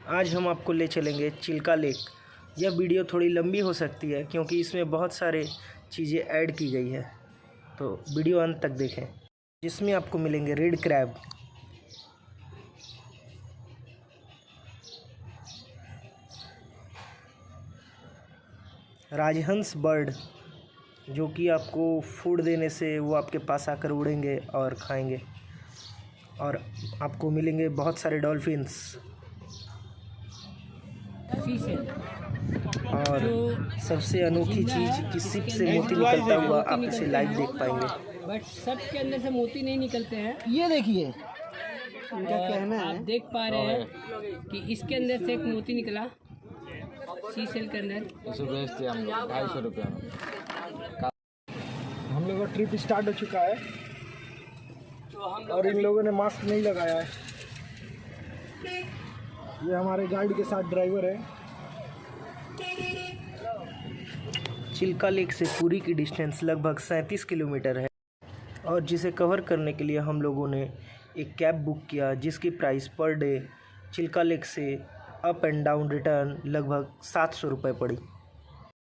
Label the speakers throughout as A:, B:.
A: आज हम आपको ले चलेंगे चिल्का लेक। यह वीडियो थोड़ी लंबी हो सकती है क्योंकि इसमें बहुत सारे चीज़ें ऐड की गई है, तो वीडियो अंत तक देखें। जिसमें आपको मिलेंगे रेड क्रैब, राजहंस बर्ड जो कि आपको फूड देने से वो आपके पास आकर उड़ेंगे और खाएंगे, और आपको मिलेंगे बहुत सारे डॉल्फिन्स और सबसे अनोखी चीज़ कि सिप से मोती निकलता हुआ आप इसे लाइव देख पाएंगे।
B: बट सब के अंदर से मोती नहीं निकलते हैं।
C: ये देखिए इनका कहना है,
B: आप देख पा रहे हैं कि इसके अंदर से एक मोती निकला सी सेल के अंदर।
D: इसे बेचते हम लोग 250 रुपये में।
C: हम लोग का ट्रिप स्टार्ट हो चुका है और इन लोगों ने मास्क नहीं लगाया है। ये हमारे गाइड के साथ ड्राइवर है।
A: चिल्का लेक से पुरी की डिस्टेंस लगभग 37 किलोमीटर है और जिसे कवर करने के लिए हम लोगों ने एक कैब बुक किया जिसकी price per day Chilika lake से अप एंड डाउन रिटर्न लगभग 700 रुपये पड़ी।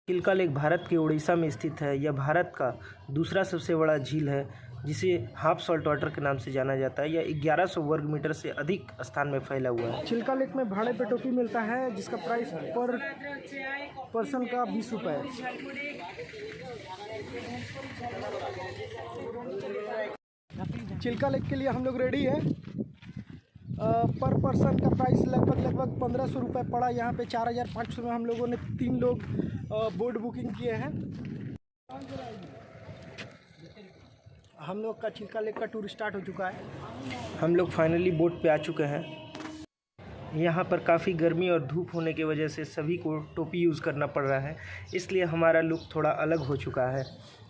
A: चिल्का लेक भारत के उड़ीसा में स्थित है। यह भारत का दूसरा सबसे बड़ा झील है जिसे हाफ सॉल्ट वाटर के नाम से जाना जाता है। यह 1100 वर्ग मीटर से अधिक स्थान में फैला हुआ है।
C: चिल्का लेक में भाड़े पे टोपी मिलता है जिसका प्राइस पर पर्सन का 20 रुपये। चिल्का लेक के लिए हम लोग रेडी हैं। पर पर्सन का प्राइस लगभग 1500 रुपये पड़ा। यहाँ पे 4500 में हम लोगों ने 3 लोग बोर्ड बुकिंग किए हैं। हम लोग का चिल्का लेक का टूर स्टार्ट हो चुका है।
A: हम लोग फाइनली बोट पे आ चुके हैं। यहाँ पर काफ़ी गर्मी और धूप होने की वजह से सभी को टोपी यूज़ करना पड़ रहा है, इसलिए हमारा लुक थोड़ा अलग हो चुका है।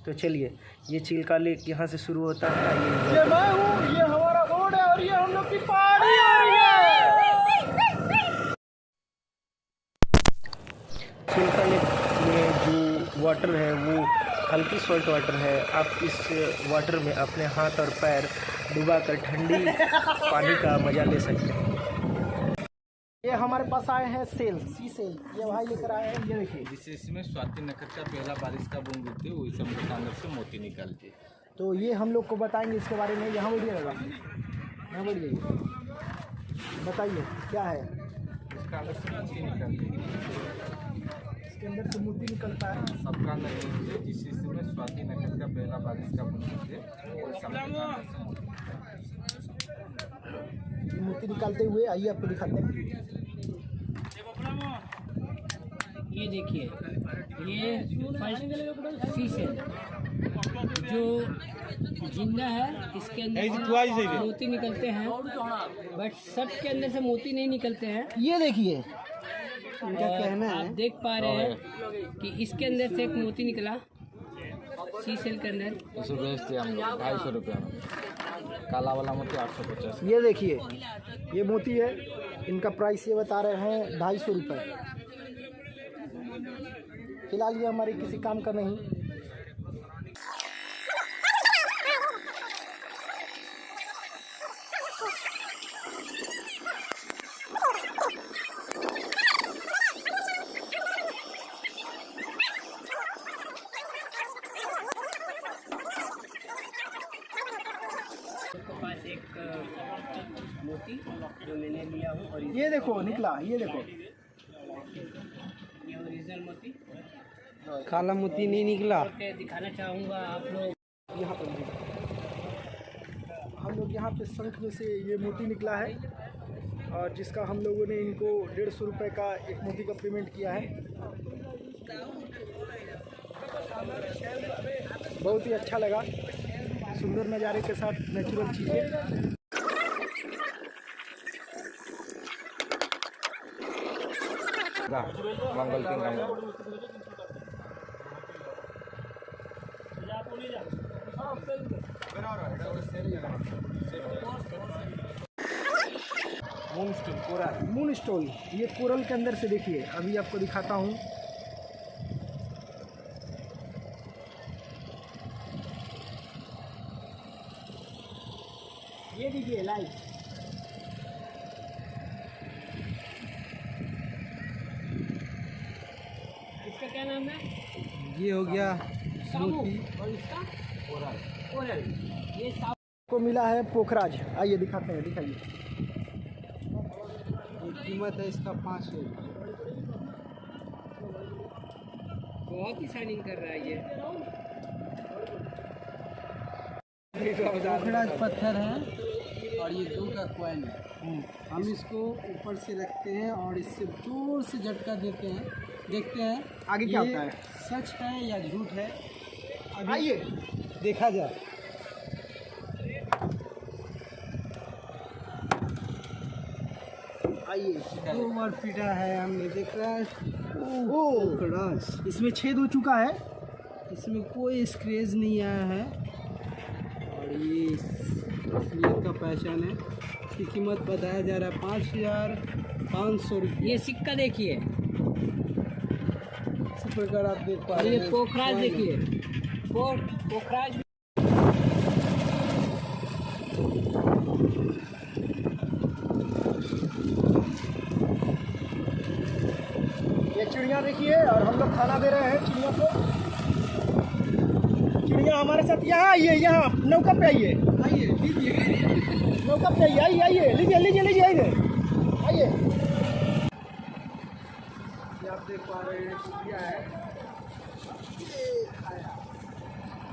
A: तो चलिए, ये चिल्का लेक यहाँ से शुरू होता है।
C: ये मैं हूँ, ये हमारा बोट है और ये हम लोग की पहाड़ी हो रही है।
A: चिल्का लेक में जो वाटर है वो हल्की सॉल्ट वाटर है। आप इस वाटर में अपने हाथ और पैर डुबाकर ठंडी पानी का मज़ा ले सकते हैं।
C: ये हमारे पास आए हैं सेल, सी सेल, ये भाई लेकर आए हैं। ये देखिए,
D: जिससे इसमें स्वाति नक्षत्र का पहला बारिश का बूंद गिरती है, वही समुद्र के अंदर से मोती निकलती है।
C: तो ये हम लोग को बताएंगे इसके बारे में। यहाँ बढ़िएगा, यहाँ बढ़िए, बताइए क्या है।
D: इसका अंदर से मोती निकलती है,
C: इसके अंदर से मोती निकलता है।
D: सबका नहीं है, जिससे इसमें स्वाति नक्षत्र का पहला बारिश का बूंद गिरती है, वही समुद्र के अंदर से मोती
C: मोती निकालते हुए आइए आपको दिखाते हैं।
B: ये देखिए, ये फर्स्ट सी सेल जो जिंदा है, इसके अंदर से मोती निकलते हैं। बट सब के अंदर से मोती नहीं निकलते हैं।
C: ये देखिए इनका कहना है,
B: आप देख पा रहे हैं कि इसके अंदर से एक मोती निकला सी सेल के अंदर।
D: इसे बेचते हम लोग 250 रुपये में। काला वाला मोती 850।
C: ये देखिए, ये मोती है। इनका प्राइस ये बता रहे हैं 250 रुपये। फिलहाल ये हमारे किसी काम का नहीं।
B: पास एक मोती जो मैंने लिया हूँ, और
C: ये देखो निकला, ये देखो
B: ये ओरिजिनल मोती,
C: काला मोती नहीं निकला।
B: दिखाना चाहूँगा आप लोग।
C: यहाँ पर हम लोग यहाँ पे शंख में से ये मोती निकला है और जिसका हम लोगों ने इनको 150 रुपये का एक मोती का पेमेंट किया है। बहुत ही अच्छा लगा, सुंदर नज़ारे के साथ नेचुरल चीज़ें।
D: मंगल के नाम
C: मून स्टोल, ये कोरल के अंदर से देखिए, अभी आपको दिखाता हूँ। ये देखिए लाइव,
B: क्या नाम है?
C: ये हो गया
B: सामू। और इसका ओरल। ये सामू
C: को मिला है पोखराज। आइए दिखाते हैं, दिखाइए। कीमत है इसका 500।
B: बहुत ही शाइनिंग कर रहा है ये।
E: पोखराज पत्थर है और ये 2 का कॉइन है। हम इसको ऊपर से रखते हैं और इससे जोर से झटका देते हैं, देखते हैं
C: आगे क्या
E: ये
C: होता है।
E: सच है या झूठ है, अभी
C: आइए
E: देखा जाए।
C: आइए।
E: 2 बार पीटा है हमने, देख रहा है।
C: ओ
E: पोखराज,
C: इसमें छेद हो चुका है।
E: इसमें कोई स्क्रैच नहीं आया है और ये असलियत का पहचान है। इसकी कीमत बताया जा रहा है 5,500 रुपये।
B: ये सिक्का देखिए,
E: इसी प्रकार आप देख पा रहे
B: ये
E: हैं।
B: पोखराज देखिए। पोखराज
C: ये चिड़िया देखिए, और हम लोग खाना दे रहे हैं चिड़िया को। चिड़िया हमारे साथ यहाँ आइए, यहाँ नौका पे आइए।
E: आइए लीजिए।
C: नौका पे आइए, आइए आइए, लीजिए लीजिए लीजिए, आइए आइए।
E: ये आप देख पा रहे हैं, चिड़िया है।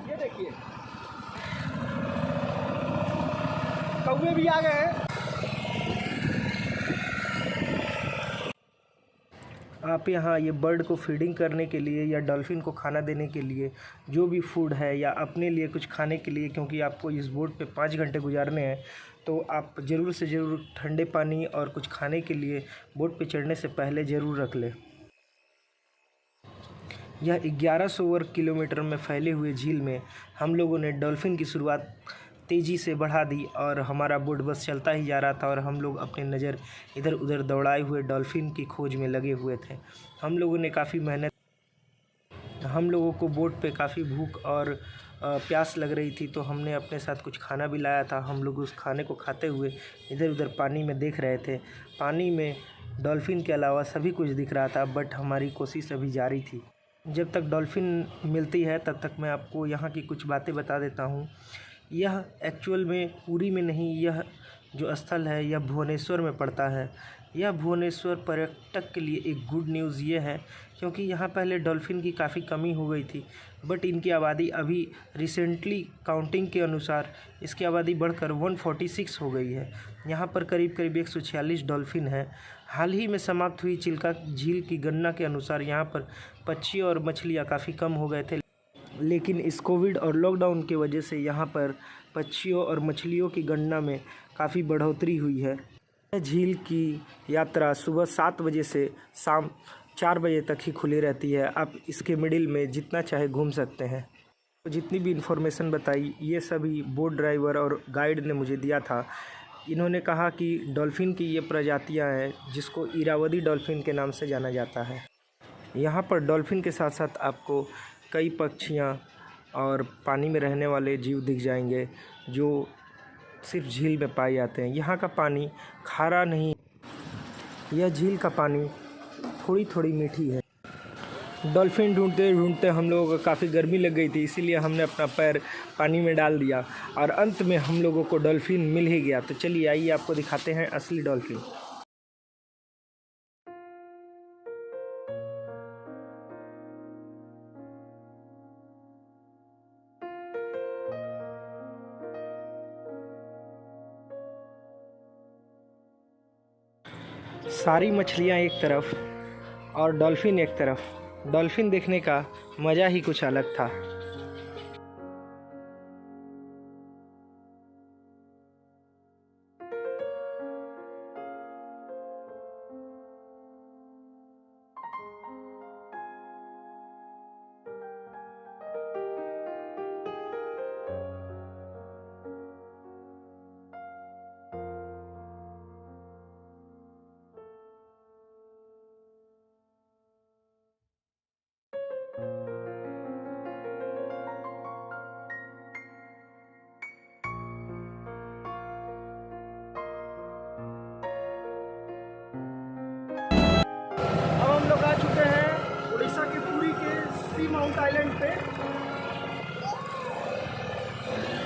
C: ये देखिए कौवे भी आ गए हैं।
A: आप यहाँ ये बर्ड को फीडिंग करने के लिए या डॉल्फिन को खाना देने के लिए जो भी फूड है या अपने लिए कुछ खाने के लिए, क्योंकि आपको इस बोट पे 5 घंटे गुजारने हैं, तो आप ज़रूर से ज़रूर ठंडे पानी और कुछ खाने के लिए बोट पे चढ़ने से पहले ज़रूर रख लें। यह 1100 वर्ग किलोमीटर में फैले हुए झील में हम लोगों ने डॉल्फिन की शुरुआत तेज़ी से बढ़ा दी और हमारा बोट बस चलता ही जा रहा था और हम लोग अपनी नज़र इधर उधर दौड़ाए हुए डॉल्फिन की खोज में लगे हुए थे। हम लोगों ने काफ़ी मेहनत, हम लोगों को बोट पे काफ़ी भूख और प्यास लग रही थी, तो हमने अपने साथ कुछ खाना भी लाया था। हम लोग उस खाने को खाते हुए इधर उधर पानी में देख रहे थे। पानी में डॉल्फिन के अलावा सभी कुछ दिख रहा था, बट हमारी कोशिश अभी जारी थी। जब तक डॉल्फिन मिलती है तब तक मैं आपको यहाँ की कुछ बातें बता देता हूँ। यह एक्चुअल में पुरी में नहीं, यह जो स्थल है यह भुवनेश्वर में पड़ता है। यह भुवनेश्वर पर्यटक के लिए एक गुड न्यूज़ ये है, क्योंकि यहाँ पहले डॉल्फिन की काफ़ी कमी हो गई थी, बट इनकी आबादी अभी रिसेंटली काउंटिंग के अनुसार इसकी आबादी बढ़कर 146 हो गई है। यहाँ पर करीब करीब 146 डॉल्फिन हैं। हाल ही में समाप्त हुई चिल्का झील की गणना के अनुसार यहाँ पर पक्षी और मछलियाँ काफ़ी कम हो गए थे, लेकिन इस कोविड और लॉकडाउन की वजह से यहाँ पर पक्षियों और मछलियों की गणना में काफ़ी बढ़ोतरी हुई है। झील की यात्रा सुबह 7 बजे से शाम 4 बजे तक ही खुली रहती है। आप इसके मिडिल में जितना चाहे घूम सकते हैं। तो जितनी भी इन्फॉर्मेशन बताई ये सभी बोट ड्राइवर और गाइड ने मुझे दिया था। इन्होंने कहा कि डॉल्फिन की ये प्रजातियां हैं जिसको इरावदी डॉल्फिन के नाम से जाना जाता है। यहाँ पर डॉल्फिन के साथ साथ आपको कई पक्षियाँ और पानी में रहने वाले जीव दिख जाएंगे जो सिर्फ झील में पाए जाते हैं। यहाँ का पानी खारा नहीं, यह झील का पानी थोड़ी थोड़ी मीठी है। डॉल्फिन ढूंढते ढूंढते हम लोगों को काफ़ी गर्मी लग गई थी, इसीलिए हमने अपना पैर पानी में डाल दिया और अंत में हम लोगों को डॉल्फिन मिल ही गया। तो चलिए आइए आपको दिखाते हैं असली डॉल्फिन। सारी मछलियाँ एक तरफ और डॉल्फिन एक तरफ। डॉल्फिन देखने का मज़ा ही कुछ अलग था।
C: सी माउंट आइलैंड पे।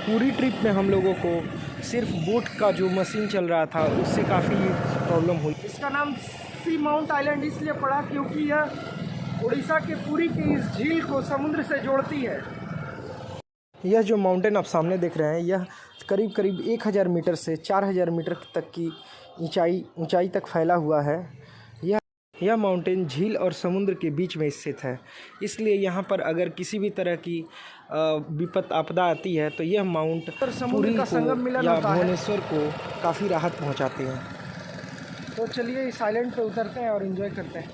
A: पूरी ट्रिप में हम लोगों को सिर्फ बोट का जो मशीन चल रहा था उससे काफ़ी प्रॉब्लम हुई।
C: इसका नाम सी माउंट आइलैंड इसलिए पड़ा क्योंकि यह उड़ीसा के पुरी की इस झील को समुद्र से जोड़ती है।
A: यह जो माउंटेन आप सामने देख रहे हैं यह करीब करीब 1000 मीटर से 4000 मीटर तक की ऊंचाई तक फैला हुआ है। यह माउंटेन झील और समुद्र के बीच में स्थित है, इसलिए यहाँ पर अगर किसी भी तरह की विपत आपदा आती है तो यह माउंट पुरी
C: का संगम
A: को
C: मिलन
A: या
C: होता है।
A: भुवनेश्वर को काफ़ी राहत पहुँचाते हैं।
C: तो चलिए इस आइलैंड पे उतरते हैं और एंजॉय करते हैं।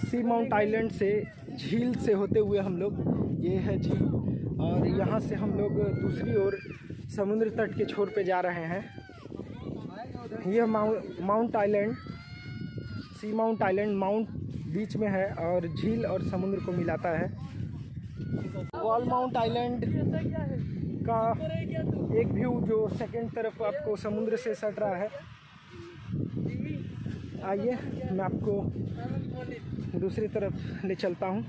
C: सी माउंट आइलैंड से झील से होते हुए हम लोग, ये है झील, और यहाँ से हम लोग दूसरी ओर समुद्र तट के छोर पे जा रहे हैं। यह माउंट आइलैंड, सी माउंट आइलैंड, माउंट बीच में है और झील और समुद्र को मिलाता है। वॉल माउंट आइलैंड का एक व्यू जो सेकंड तरफ आपको समुद्र से सट रहा है। आइए मैं आपको दूसरी तरफ ले चलता हूँ।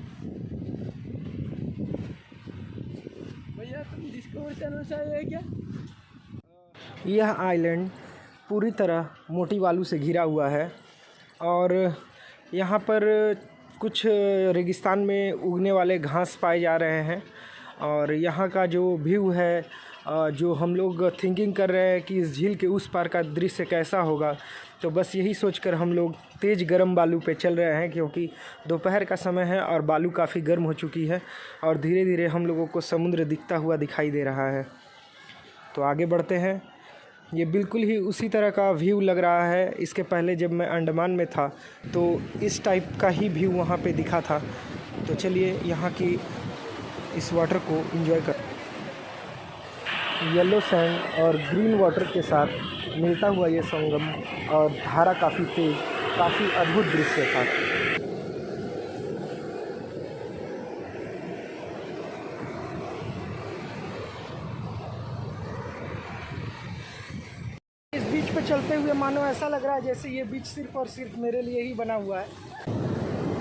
E: भैया तुम डिस्कवर चैनल से आए हैं क्या?
A: यह आइलैंड पूरी तरह मोटी बालू से घिरा हुआ है और यहाँ पर कुछ रेगिस्तान में उगने वाले घास पाए जा रहे हैं। और यहाँ का जो व्यू है, जो हम लोग थिंकिंग कर रहे हैं कि इस झील के उस पार का दृश्य कैसा होगा, तो बस यही सोचकर हम लोग तेज़ गर्म बालू पे चल रहे हैं, क्योंकि दोपहर का समय है और बालू काफ़ी गर्म हो चुकी है और धीरे धीरे हम लोगों को समुद्र दिखता हुआ दिखाई दे रहा है। तो आगे बढ़ते हैं। ये बिल्कुल ही उसी तरह का व्यू लग रहा है। इसके पहले जब मैं अंडमान में था तो इस टाइप का ही व्यू वहाँ पे दिखा था। तो चलिए यहाँ की इस वाटर को एंजॉय कर। येलो सैंड और ग्रीन वाटर के साथ मिलता हुआ ये संगम और धारा काफ़ी तेज़, काफ़ी अद्भुत दृश्य था।
C: इस बीच पे चलते हुए मानो ऐसा लग रहा है जैसे ये बीच सिर्फ और सिर्फ मेरे लिए ही बना हुआ है।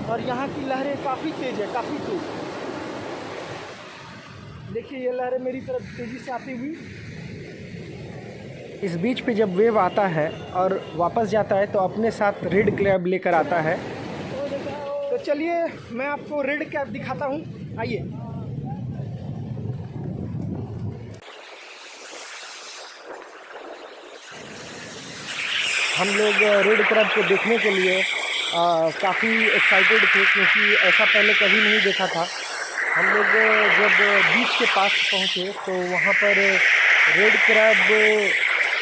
C: और यहाँ की लहरें काफ़ी तेज़ है, काफ़ी तेज़। देखिए ये लहरें मेरी तरफ तेज़ी से आती हुई।
A: इस बीच पे जब वेव आता है और वापस जाता है तो अपने साथ रेड क्रैब लेकर आता है।
C: तो चलिए मैं आपको रेड क्रैब दिखाता हूँ, आइए।
A: हम लोग रेड क्रैब को देखने के लिए काफ़ी एक्साइटेड थे, क्योंकि ऐसा पहले कभी नहीं देखा था। हम लोग जब बीच के पास पहुँचे तो वहाँ पर रेड क्रैब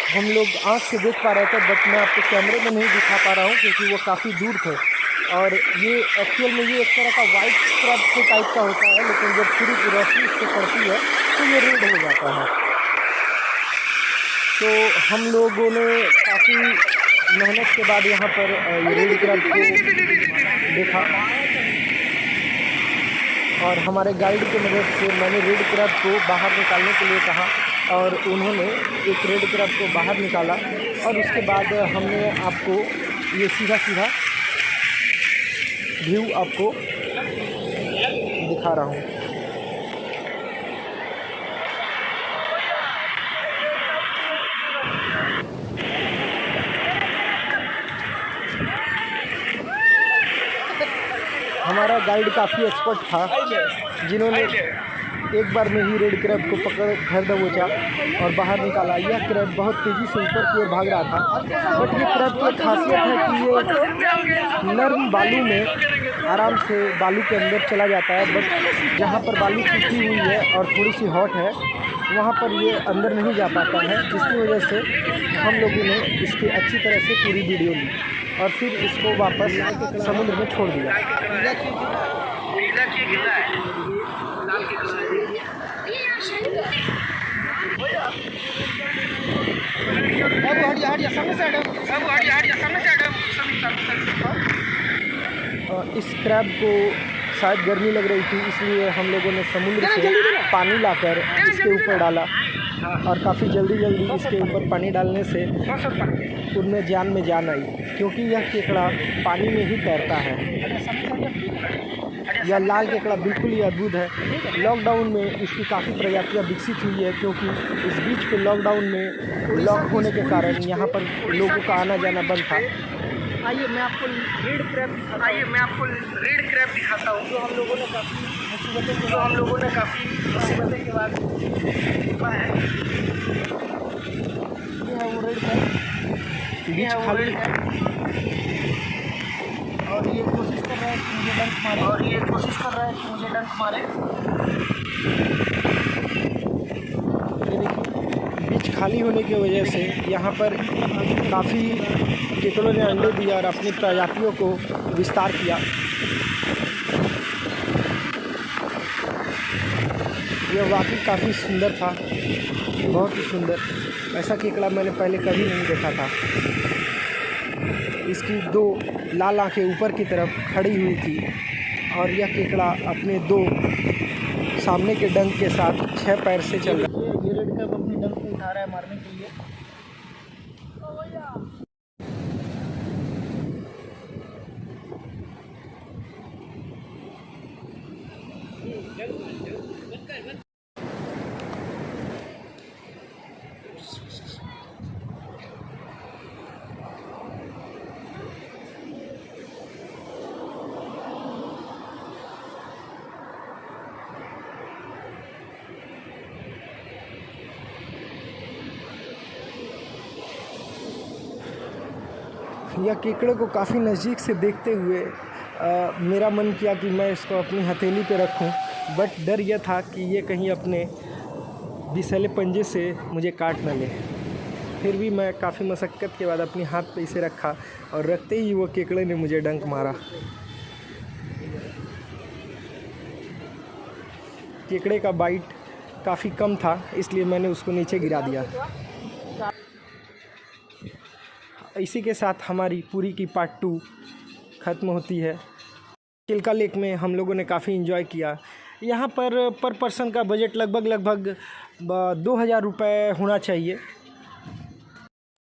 A: हम लोग आँख से देख पा रहे थे, बट मैं आपको कैमरे में नहीं दिखा पा रहा हूँ क्योंकि वो काफ़ी दूर थे। और ये एक्चुअल में ये एक तरह का वाइट क्रैब के टाइप का होता है, लेकिन जब सूर्य की रोशनी इस पर पड़ती है तो ये रेड हो जाता है। तो हम लोगों ने काफ़ी मेहनत के बाद यहाँ पर ये रेड क्रैब को देखा और हमारे गाइड की मदद से मैंने रेड क्रैब को बाहर निकालने के लिए कहा और उन्होंने एक रेड क्रैब को बाहर निकाला। और उसके बाद हमने आपको ये सीधा सीधा व्यू आपको दिखा रहा हूँ। हमारा गाइड काफ़ी एक्सपर्ट था, जिन्होंने एक बार में ही रेड क्रैब को पकड़ घर दबोचा और बाहर निकाला। यह क्रैब बहुत तेज़ी से ऊपर की ओर भाग रहा था, बट ये क्रैब की खासियत है कि ये नर्म बालू में आराम से बालू के अंदर चला जाता है, बट जहाँ पर बालू सूखी हुई है और थोड़ी सी हॉट है वहाँ पर ये अंदर नहीं जा पाता है, जिसकी वजह से हम लोगों ने इसकी अच्छी तरह से पूरी वीडियो ली और फिर इसको वापस समुद्र में छोड़ दिया। इस क्रैब को शायद गर्मी लग रही थी, इसलिए हम लोगों ने समुद्र से पानी लाकर इसके ऊपर डाला
C: और काफ़ी जल्दी इसके ऊपर पानी डालने से उनमें जान में जान आई, क्योंकि यह केकड़ा पानी में ही तैरता है। यह लाल केकड़ा बिल्कुल ही अद्भुत है। लॉकडाउन में इसकी काफ़ी प्रजातियाँ विकसित हुई है, क्योंकि इस बीच पे लॉकडाउन में लॉक होने के कारण यहाँ पर लोगों का आना जाना बंद था। आइए मैं आपको रेड क्रैब दिखाता हूँ, जो हम लोगों ने काफ़ी मुसीबतें के बाद देखा है। ये है वो रेड क्रैब, बीच खाली है और ये कोशिश कर रहा है कि मुझे डंक मारे। ये देखिए, बीच खाली होने की वजह से यहाँ पर काफ़ी केकड़ों ने अंडे दिया और अपनी प्रजातियों को विस्तार किया। यह वाकई काफ़ी सुंदर था, बहुत ही सुंदर। ऐसा केकड़ा मैंने पहले कभी नहीं देखा था। इसकी 2 लाल आंखें ऊपर की तरफ खड़ी हुई थी और यह केकड़ा अपने 2 सामने के डंक के साथ 6 पैर से चल रहा है। ये रेड क्रैब अपनी डंक को उठा रहा है मारने के लिए। यह केकड़े को काफ़ी नज़दीक से देखते हुए मेरा मन किया कि मैं इसको अपनी हथेली पे रखूं, बट डर यह था कि ये कहीं अपने विषैले पंजे से मुझे काट न ले। फिर भी मैं काफ़ी मशक्क़त के बाद अपनी हाथ पे इसे रखा और रखते ही वो केकड़े ने मुझे डंक मारा। केकड़े का बाइट काफ़ी कम था, इसलिए मैंने उसको नीचे गिरा दिया। इसी के साथ हमारी पूरी की पार्ट 2 ख़त्म होती है। चिल्का लेक में हम लोगों ने काफ़ी एंजॉय किया। यहाँ पर पर्सन का बजट लगभग 2000 रुपये होना चाहिए।